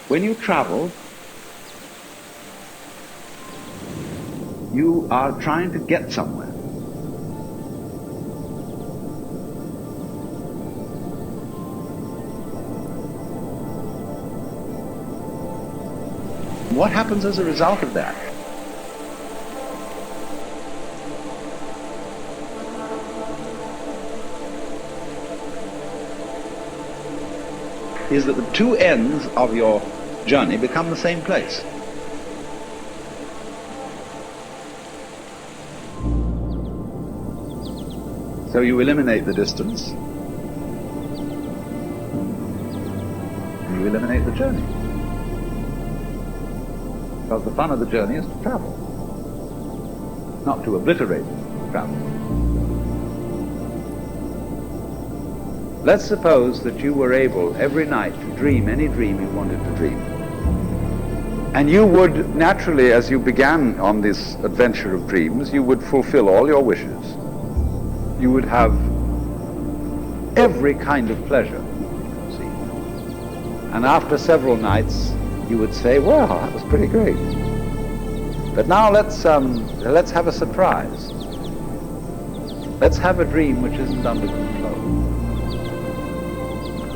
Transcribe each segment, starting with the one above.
When you travel, you are trying to get somewhere. What happens as a result of that? Is that the two ends of your journey become the same place. So you eliminate the distance, and you eliminate the journey. Because the fun of the journey is to travel, not to obliterate travel. Let's suppose that you were able every night to dream any dream you wanted to dream. And you would naturally, as you began on this adventure of dreams, you would fulfill all your wishes. You would have every kind of pleasure, see. And after several nights, you would say, well, that was pretty great. But now let's have a surprise. Let's have a dream which isn't under control.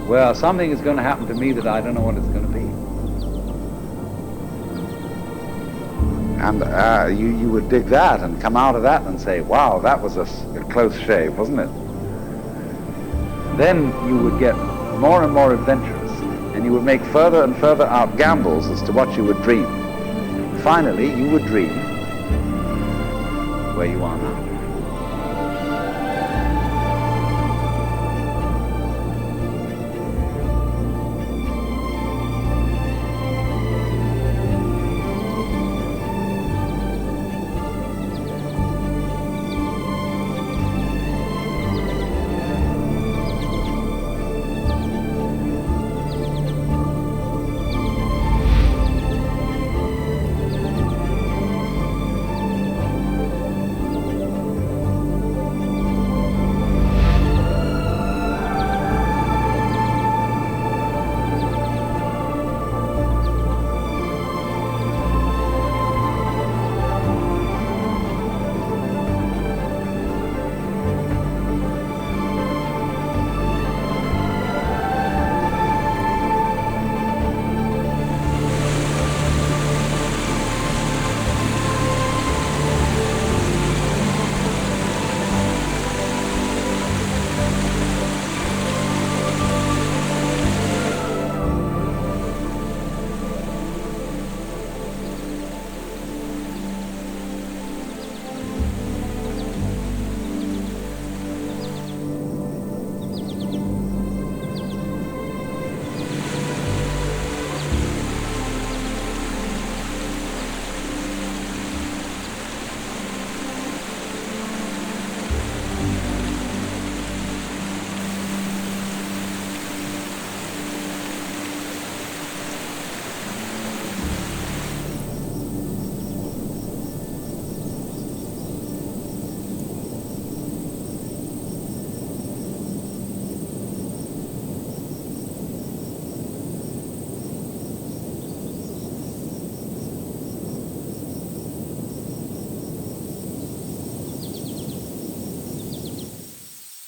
Well, something is going to happen to me that I don't know what it's going to be. And you would dig that and come out of that and say, wow, that was a close shave, wasn't it? Then you would get more and more adventurous, and you would make further and further out gambles as to what you would dream. Finally, you would dream where you are now.